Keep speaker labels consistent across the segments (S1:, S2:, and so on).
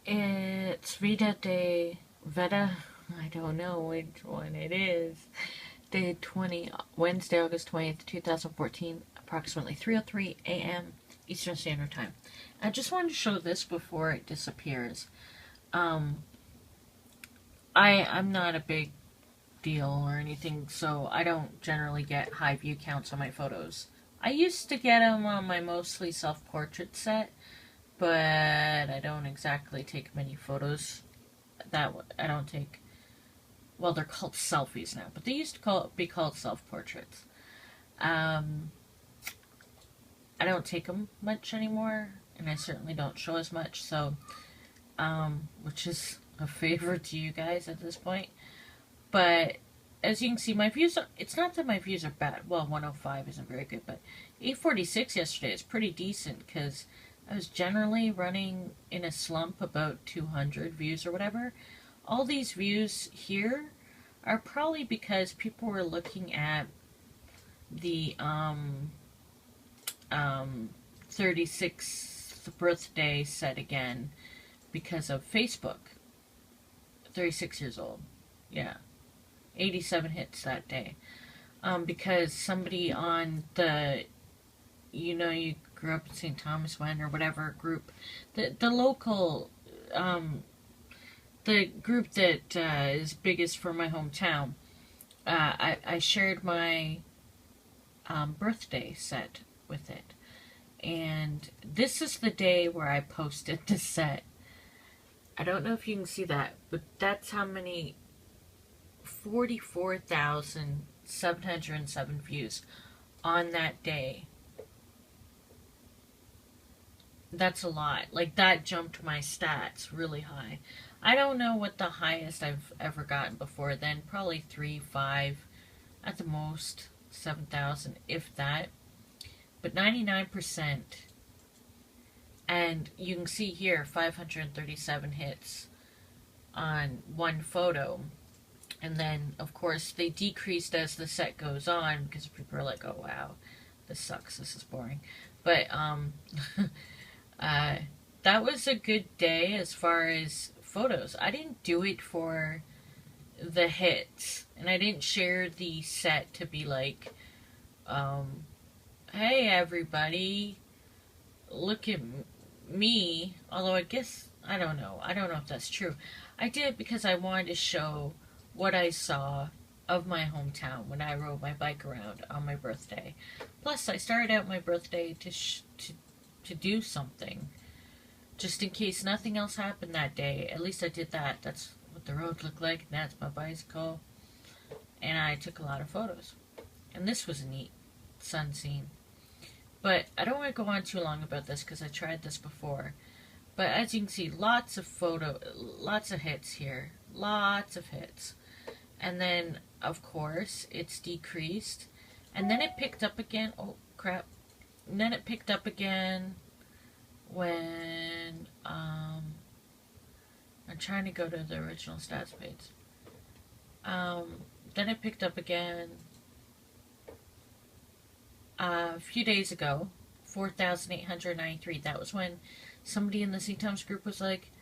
S1: It's VEDA Day. VEDA? I don't know which one it is. Day 20, Wednesday, August 20th, 2014, approximately 3:03 a.m. Eastern Standard Time. I just wanted to show this before it disappears. Um, I'm not a big deal or anything, so I don't generally get high view counts on my photos. I used to get them on my mostly self-portrait set, but I don't exactly take many photos. I don't take. Well, they're called selfies now, but they used to be called self-portraits. Um, I don't take them much anymore, and I certainly don't show as much. So, which is a favor to you guys at this point. But as you can see, my views are, it's not that my views are bad. Well, 105 isn't very good, but 846 yesterday is pretty decent because I was generally running in a slump about 200 views or whatever. All these views here are probably because people were looking at the 36th birthday set again because of Facebook. 36 years old. Yeah. 87 hits that day. Because somebody on the, you grew up in St. Thomas when or whatever group, the local, the group that is biggest for my hometown, I shared my birthday set with it. And this is the day where I posted the set. I don't know if you can see that, but that's how many 44,707 views on that day. That's a lot. Like, that jumped my stats really high. I don't know what the highest I've ever gotten before then. Probably 3, 5, at the most 7,000, if that. But 99%. And you can see here 537 hits on one photo. And then, of course, they decreased as the set goes on because people are like, oh, wow, this sucks, this is boring. But that was a good day as far as photos. I didn't do it for the hits, and I didn't share the set to be like, hey, everybody, look at me. Although I guess, I don't know. I don't know if that's true. I did it because I wanted to show what I saw of my hometown when I rode my bike around on my birthday. Plus, I started out my birthday to do something, just in case nothing else happened that day. At least I did that. That's what the road looked like, and that's my bicycle. And I took a lot of photos. And this was a neat sun scene. But I don't want to go on too long about this because I tried this before. But as you can see, lots of hits here. Lots of hits. And then, of course, it's decreased. And then it picked up again. Oh, crap. And then it picked up again when, I'm trying to go to the original stats page. Then it picked up again a few days ago, 4,893. That was when somebody in the St. Thomas group was like,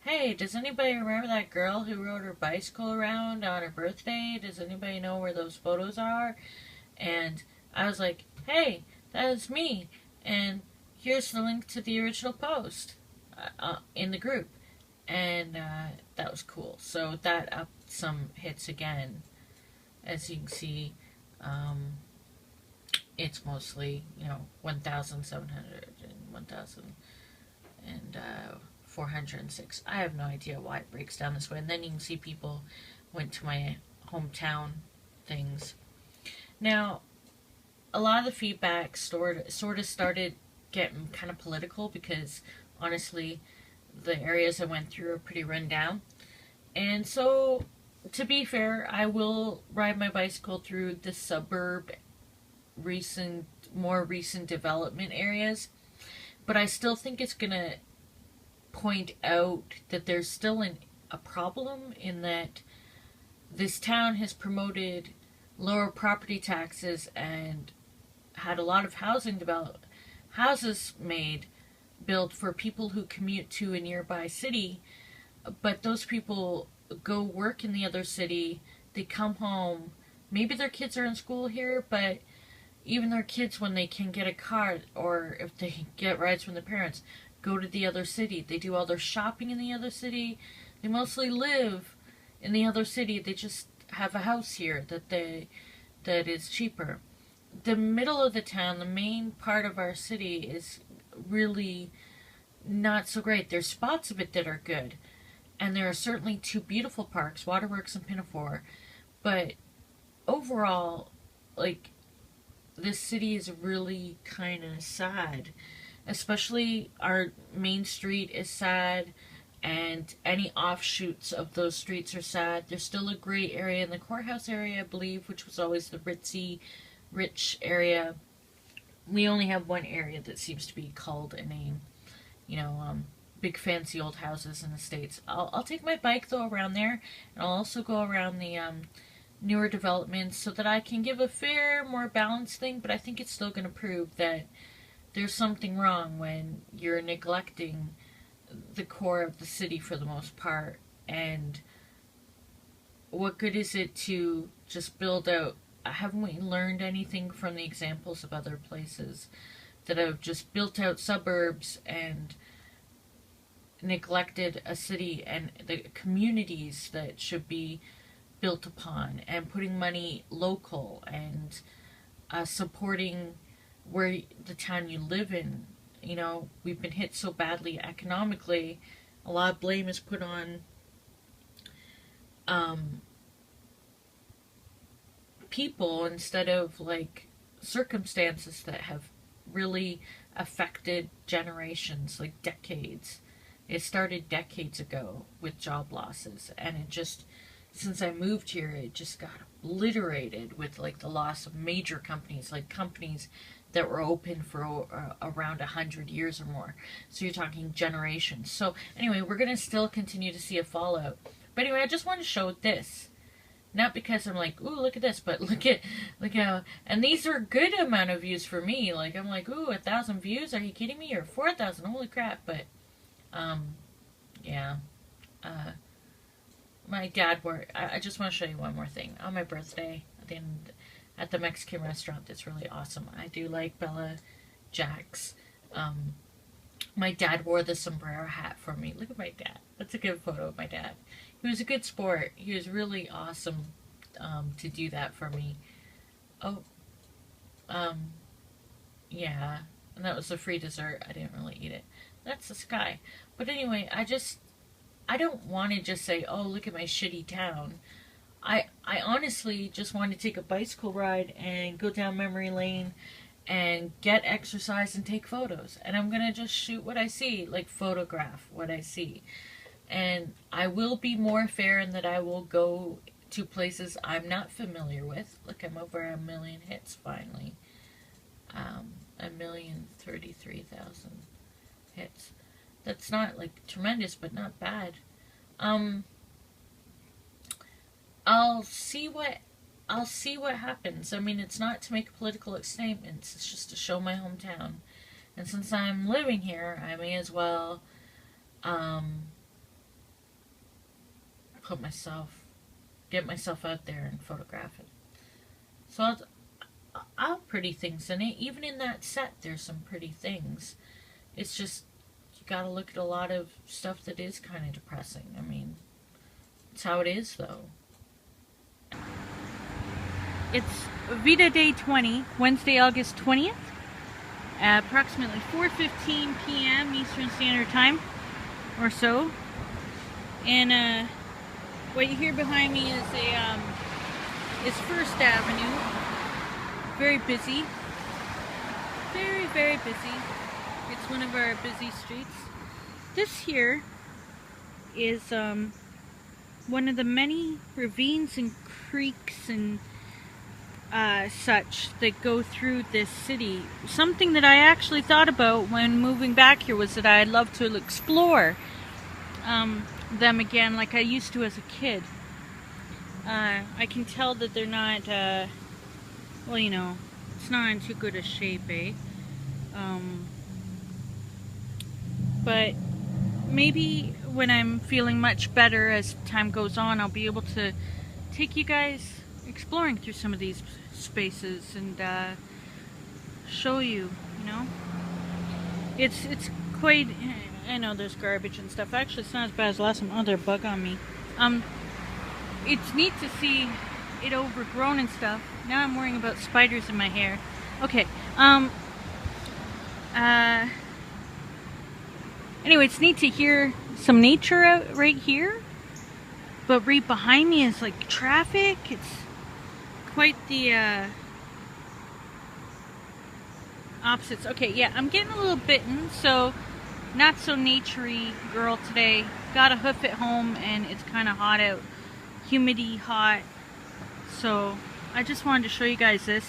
S1: hey, does anybody remember that girl who rode her bicycle around on her birthday? Does anybody know where those photos are? And I was like, hey, that is me. And here's the link to the original post in the group. And that was cool. So that upped some hits again. As you can see, it's mostly, 1,700 and 1,406. I have no idea why it breaks down this way. And then you can see people went to my hometown things. Now, a lot of the feedback sort of started getting kind of political because, honestly, the areas I went through are pretty run down. And so, to be fair, I will ride my bicycle through the suburb more recent development areas, but I still think it's gonna point out that there's still a problem in that this town has promoted lower property taxes and had a lot of houses made, built for people who commute to a nearby city, but those people go work in the other city, they come home, maybe their kids are in school here, but even their kids, when they can get a car or if they get rides from their parents, go to the other city. They do all their shopping in the other city. They mostly live in the other city. They just have a house here that is cheaper. The middle of the town, the main part of our city, is really not so great. There's spots of it that are good, and there are certainly two beautiful parks, Waterworks and Pinafore, but overall, like, this city is really kind of sad. Especially our main street is sad, and any offshoots of those streets are sad. There's still a great area in the courthouse area, I believe, which was always the ritzy, rich area. We only have one area that seems to be called a name. You know, big fancy old houses in the States. I'll take my bike, though, around there, and I'll also go around the newer developments so that I can give a fair, more balanced thing, but I think it's still going to prove that there's something wrong when you're neglecting the core of the city for the most part. And what good is it to just build out? Haven't we learned anything from the examples of other places that have just built out suburbs and neglected a city and the communities that should be built upon, and putting money local and supporting where the town you live in? You know, we've been hit so badly economically. A lot of blame is put on people instead of like circumstances that have really affected generations, like decades. It started decades ago with job losses, and it just, since I moved here, it just got obliterated with like the loss of major companies, like companies that were open for around 100 years or more. So you're talking generations. So anyway, we're going to still continue to see a fallout. But anyway, I just want to show this. Not because I'm like, ooh, look at this, but look how, and these are good amount of views for me. Like, I'm like, ooh, 1,000 views? Are you kidding me? Or 4,000? Holy crap. But, yeah. My dad I just want to show you one more thing. On my birthday, at the Mexican restaurant that's really awesome. I do like Bella Jack's. My dad wore the sombrero hat for me. Look at my dad. That's a good photo of my dad. He was a good sport. He was really awesome to do that for me. Oh, yeah. And that was a free dessert. I didn't really eat it. That's the sky. But anyway, I don't want to just say, oh, look at my shitty town. I honestly just want to take a bicycle ride and go down memory lane and get exercise and take photos. And I'm going to just shoot what I see, like photograph what I see. And I will be more fair in that I will go to places I'm not familiar with. Look, I'm over 1 million hits finally. 1,033,000 hits. That's not like tremendous, but not bad. I'll see what happens. I mean, it's not to make political statements. It's just to show my hometown. And since I'm living here, I may as well get myself out there and photograph it. So I'll have pretty things in it. Even in that set, there's some pretty things. It's just, you gotta look at a lot of stuff that is kind of depressing. I mean, it's how it is, though.
S2: It's VEDA Day 20, Wednesday, August 20th, at approximately 4:15 p.m. Eastern Standard Time, or so. And what you hear behind me is First Avenue. Very busy. Very, very busy. It's one of our busy streets. This here is one of the many ravines and creeks and such that go through this city. Something that I actually thought about when moving back here was that I'd love to explore them again like I used to as a kid. I can tell that they're not, well, you know, it's not in too good a shape, eh? but maybe when I'm feeling much better as time goes on, I'll be able to take you guys exploring through some of these spaces and show you, you know. It's quite, I know there's garbage and stuff. Actually, it's not as bad as last time. Oh, there's a bug on me. It's neat to see it overgrown and stuff. Now I'm worrying about spiders in my hair. Okay, anyway, it's neat to hear some nature out right here, but right behind me is like traffic. It's quite the opposites. Okay, yeah, I'm getting a little bitten, so not so naturey girl today. Got a hoof at home and it's kind of hot out. Humidity hot. So I just wanted to show you guys this.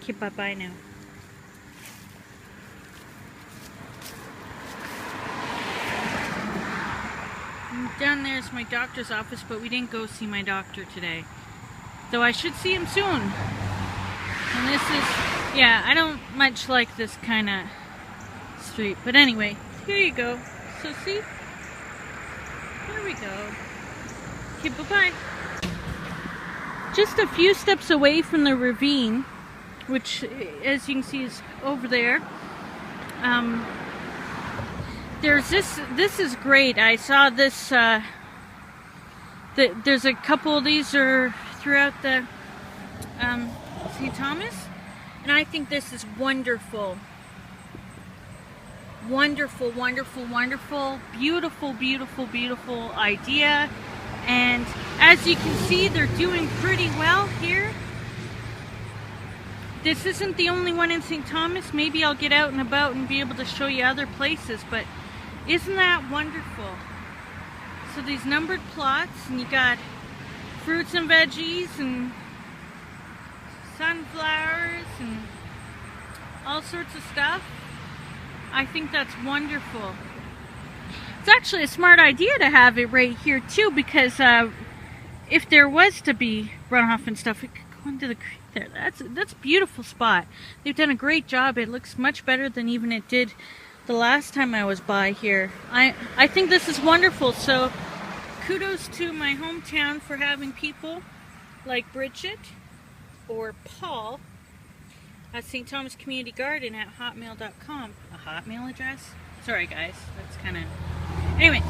S2: Okay, bye-bye now. Down there is my doctor's office, but we didn't go see my doctor today. Though I should see him soon. And this is, yeah, I don't much like this kind of street. But anyway, here you go. So see? There we go. Okay, bye-bye. Just a few steps away from the ravine, which, as you can see, is over there. There's this is great. I saw this, there's a couple of these are throughout the St. Thomas, and I think this is wonderful. Wonderful, wonderful, wonderful, beautiful, beautiful, beautiful idea. And as you can see, they're doing pretty well here. This isn't the only one in St. Thomas. Maybe I'll get out and about and be able to show you other places, but isn't that wonderful? So these numbered plots, and you got fruits and veggies and sunflowers and all sorts of stuff. I think that's wonderful. It's actually a smart idea to have it right here too, because if there was to be runoff and stuff, it could go into the creek there. That's a beautiful spot. They've done a great job. It looks much better than even it did the last time I was by here. I think this is wonderful. So kudos to my hometown for having people like Bridget or Paul at St. Thomas Community Garden at hotmail.com. A hotmail address? Sorry guys, that's kind of... Anyway,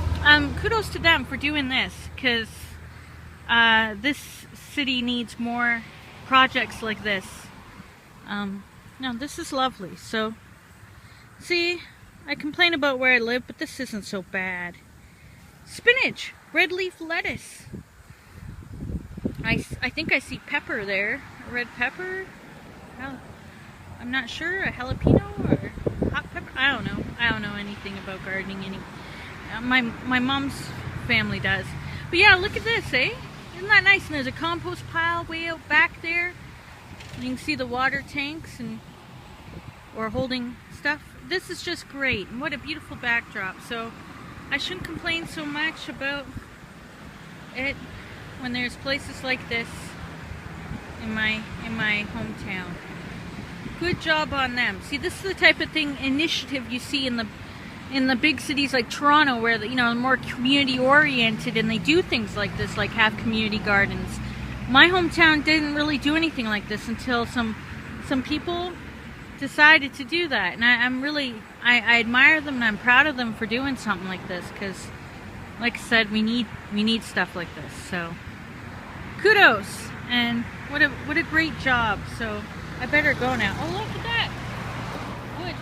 S2: kudos to them for doing this, because this city needs more projects like this. No, this is lovely. So, see, I complain about where I live, but this isn't so bad. Spinach, red leaf lettuce. I think I see pepper there, a red pepper. I'm not sure, a jalapeno or hot pepper. I don't know. I don't know anything about gardening. My mom's family does. But yeah, look at this, eh? Isn't that nice? And there's a compost pile way out back there. You can see the water tanks or holding stuff. This is just great, and what a beautiful backdrop. So I shouldn't complain so much about it when there's places like this in my hometown. Good job on them. See, this is the type of initiative you see in the big cities like Toronto, where more community oriented, and they do things like this, like have community gardens. My hometown didn't really do anything like this until some people decided to do that, and I admire them, and I'm proud of them for doing something like this, because like I said, we need stuff like this. So kudos, and what a great job. So I better go now. Oh, look at that wood.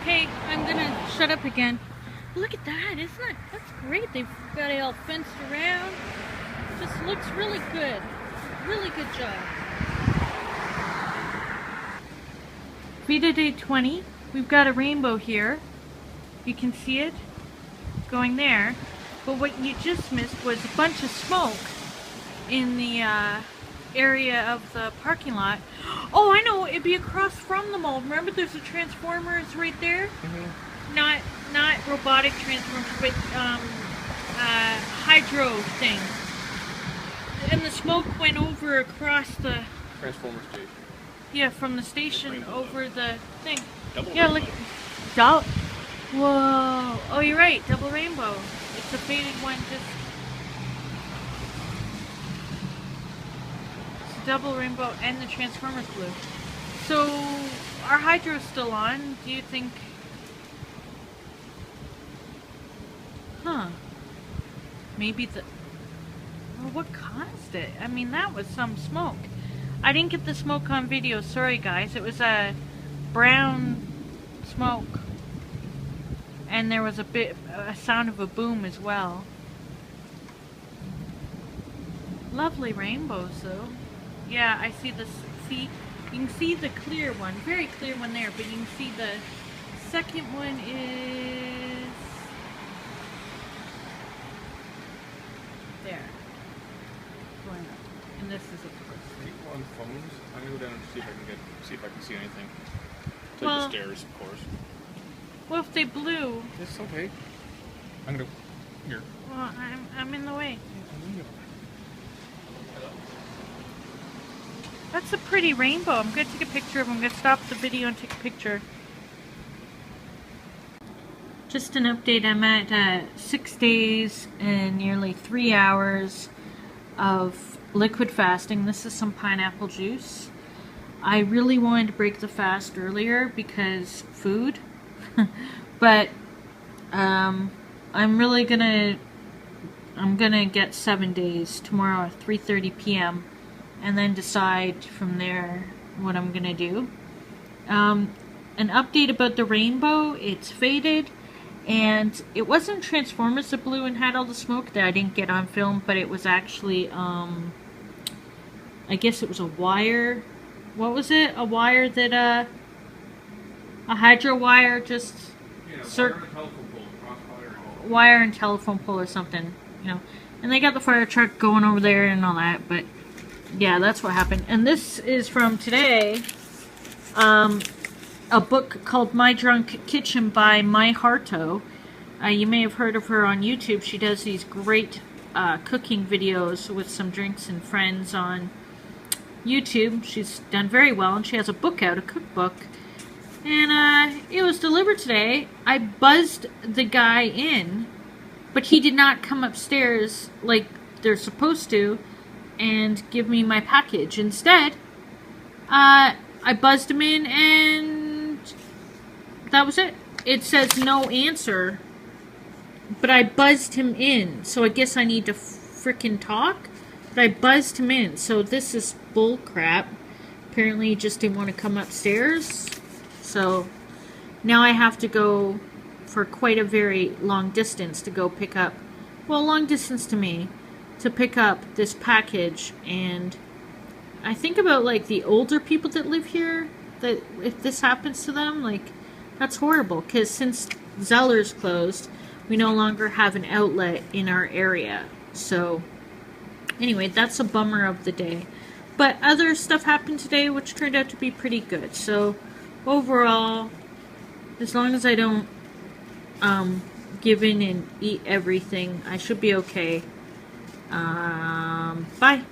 S2: Okay, I'm gonna shut up again. Look at that, that's great. They've got it all fenced around. Just looks really good. Really good job. VEDA Day 20, we've got a rainbow here. You can see it going there. But what you just missed was a bunch of smoke in the area of the parking lot. Oh, I know. It'd be across from the mall. Remember, there's a Transformers right there. Not robotic Transformers, but hydro thing. And the smoke went over across the
S3: Transformer station.
S2: Yeah, from the station over the thing.
S3: Double
S2: yeah,
S3: rainbow.
S2: look. Whoa. Oh, you're right. Double rainbow. It's a faded one. Just it's a double rainbow and the Transformers blue. So our hydro's still on. Do you think? Huh. Maybe the. Well, what caused it? I mean, that was some smoke. I didn't get the smoke on video. Sorry, guys. It was a brown smoke. And there was a sound of a boom as well. Lovely rainbows, though. Yeah, I see the, you can see the clear one. Very clear one there, but you can see the second one is there. Going up. And this is, of course,
S3: People on phones. I'm gonna go down and see if I can see anything. Take
S2: Well-
S3: the stairs, of course.
S2: well, if they blew,
S3: It's okay. I'm gonna here.
S2: well, I'm in the way. That's a pretty rainbow. I'm going to take a picture of it. I'm going to stop the video and take a picture. Just an update. I'm at 6 days and nearly 3 hours of liquid fasting. This is some pineapple juice. I really wanted to break the fast earlier because food. But I'm gonna get 7 days tomorrow at 3:30 p.m. and then decide from there what I'm gonna do. An update about the rainbow. It's faded, and it wasn't Transformers that blew and had all the smoke that I didn't get on film, but it was actually I guess it was a wire. What was it? A wire that a hydro wire just wire and telephone pole or something, you know. And they got the fire truck going over there and all that, but yeah, that's what happened. And this is from today, a book called My Drunk Kitchen by My Harto. You may have heard of her on YouTube. She does these great cooking videos with some drinks and friends on YouTube. She's done very well, and she has a book out, a cookbook. And it was delivered today. I buzzed the guy in, but he did not come upstairs like they're supposed to and give me my package. Instead, I buzzed him in, and that was it. It says no answer, but I buzzed him in, so I guess I need to frickin' talk. But I buzzed him in, so this is bull crap. Apparently he just didn't want to come upstairs. So now I have to go for quite a very long distance to go pick up, well, long distance to me, to pick up this package. And I think about like the older people that live here, that if this happens to them, like that's horrible, because since Zeller's closed, we no longer have an outlet in our area. So anyway, that's a bummer of the day. But other stuff happened today which turned out to be pretty good. So overall, as long as I don't give in and eat everything, I should be okay. Bye.